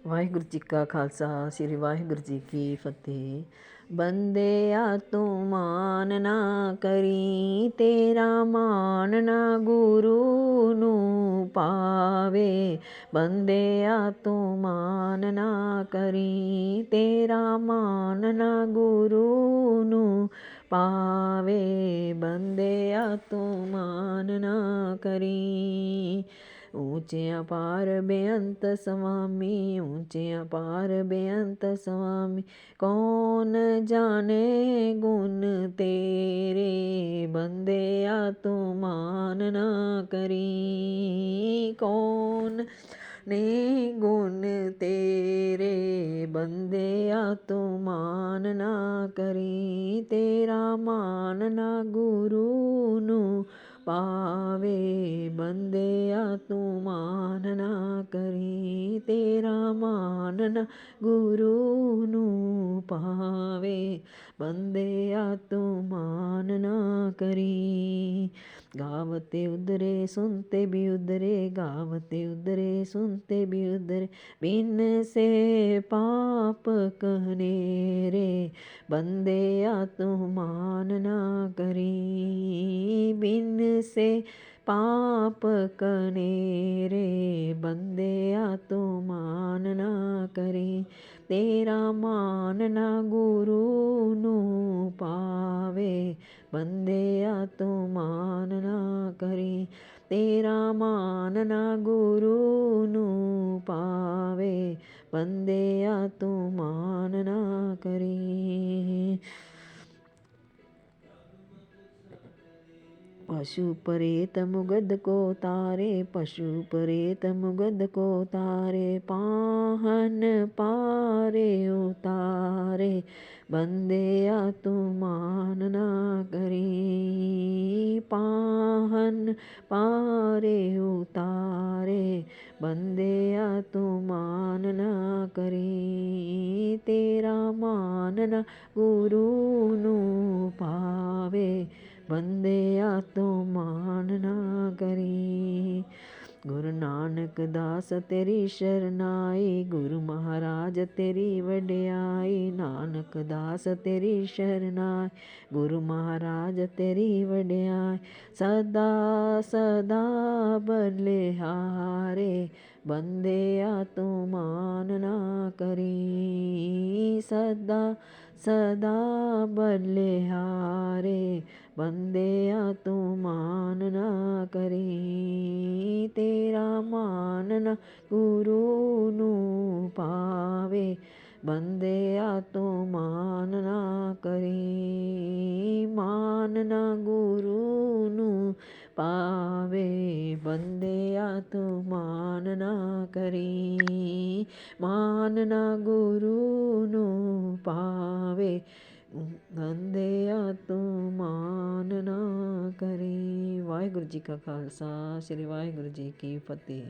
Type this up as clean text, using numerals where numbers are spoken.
ਵਾਹਿਗੁਰੂ ਜੀ ਕਾ ਖਾਲਸਾ ਸ੍ਰੀ ਵਾਹਿਗੁਰੂ ਜੀ ਕੀ ਫਤਿਹ। ਬੰਦਿਆ ਤੂੰ ਮਾਨ ਨਾ ਕਰੀ, ਤੇਰਾ ਮਾਨ ਨਾ ਗੁਰੂ ਨੂੰ ਪਾਵੇ। ਬੰਦਿਆ ਤੂੰ ਮਾਨ ਨਾ ਕਰੀ, ਤੇਰਾ ਮਾਨ ਨਾ ਗੁਰੂ ਨੂੰ ਪਾਵੇ। ਬੰਦਿਆ ਤੂੰ ਮਾਨ ਨਾ ਕਰੀ। ਊਚਿਆਂ ਪਾਰ ਬੇਅੰਤ ਸਵਾਮੀ, ਊਚਿਆਂ ਪਾਰ ਬੇਅੰਤ ਸਵਾਮੀ, ਕੌਣ ਜਾਣੇ ਗੁਣ ਤੇਰੇ। ਬੰਦਿਆ ਤੂੰ ਮਾਨ ਨਾ ਕਰੀ, ਕੌਣ ਨੇ ਗੁਣ ਤੇਰੇ। ਬੰਦਿਆ ਤੂੰ ਮਾਨ ਨਾ ਕਰੀ, ਤੇਰਾ ਮਾਨ ਨਾ ਗੁਰੂ ਨੂੰ ਪਾਵੇ। ਬੰਦਿਆ ਤੂੰ ਮਾਨ ਨਾ ਕਰੀ, ਤੇਰਾ ਮਾਨ ਨਾ ਗੁਰੂ ਨੂੰ ਪਾਵੇ। ਬੰਦਿਆ ਤੂੰ ਮਾਨ ਨਾ ਕਰੀ। ਗਾਵਤੇ ਉਦਰੇ ਸੁਨਤੇ ਵੀ ਉਦਰੇ, ਗਾਵਤੇ ਉਦਰੇ ਸੁਨਤੇ ਵੀ ਉਦਰੇ, ਬਿਨ ਸੇ ਪਾਪ ਕਨੇਰੇ। ਬੰਦਿਆ ਤੂੰ ਮਾਨ ਨਾ ਕਰੀ, ਬਿਨ ਸੇ ਪਾਪ ਕਨੇਰੇ। ਬੰਦਿਆ ਤੂੰ ਮਾਨ ਨਾ ਕਰੀ, ਤੇਰਾ ਮਾਨ ਨਾ ਗੁਰੂ ਨੂੰ ਪਾਵੇ। ਬੰਦਿਆ ਤੂੰ ਮਾਨ ਨਾ ਕਰੀ, ਤੇਰਾ ਮਾਨ ਨਾ ਗੁਰੂ ਨੂੰ ਪਾਵੇ। ਬੰਦਿਆ ਤੂੰ ਮਾਨ ਨਾ ਕਰੀ। पशु प्रेत मुगद को तारे, पशु प्रेत मुगद को तारे, पाहन पारे उतारे। बंदे तू मान ना करी, पाहन पारे उतारे। बंदे तू मान ना करी, तेरा मान ना गुरु नू पावे। ਬੰਦਿਆ ਤੂੰ ਮਾਨ ਨਾ ਕਰੀ। ਗੁਰੂ ਨਾਨਕ ਦਾਸ ਤੇਰੀ ਸ਼ਰਨਾਈ, ਗੁਰੂ ਮਹਾਰਾਜ ਤੇਰੀ ਵਡਿਆਈ। ਨਾਨਕ ਦਾਸ ਤੇਰੀ ਸ਼ਰਨਾਈ, ਗੁਰੂ ਮਹਾਰਾਜ ਤੇਰੀ ਵਡਿਆਈ। ਸਦਾ ਸਦਾ ਬਲਿਹਾਰੇ। ਬੰਦਿਆ ਤੂੰ ਮਾਨ ਨਾ ਕਰੀ, ਸਦਾ ਸਦਾ ਬਲਿਹਾਰੇ। ਬੰਦਿਆ ਤੂੰ ਮਾਨ ਨਾ ਕਰੀ, ਤੇਰਾ ਮਾਨ ਨਾ ਗੁਰੂ ਨੂੰ ਪਾਵੇ। ਬੰਦਿਆ ਤੂੰ ਮਾਨ ਨਾ ਕਰੀ, ਮਾਨ ਨਾ ਗੁਰੂ ਨੂੰ ਪਾਵੇ। ਬੰਦਿਆ ਤੂੰ ਮਾਨ ਨਾ ਕਰੀ, ਮਾਨ ਨਾ ਗੁਰੂ ਨੂੰ ਪਾਵੇ। ਬੰਦਿਆ ਤੂੰ ਮਾਨ ਨਾ ਕਰੀ। ਵਾਹਿਗੁਰੂ ਜੀ ਕਾ ਖਾਲਸਾ ਸ੍ਰੀ ਵਾਹਿਗੁਰੂ ਜੀ ਕੀ ਫਤਿਹ।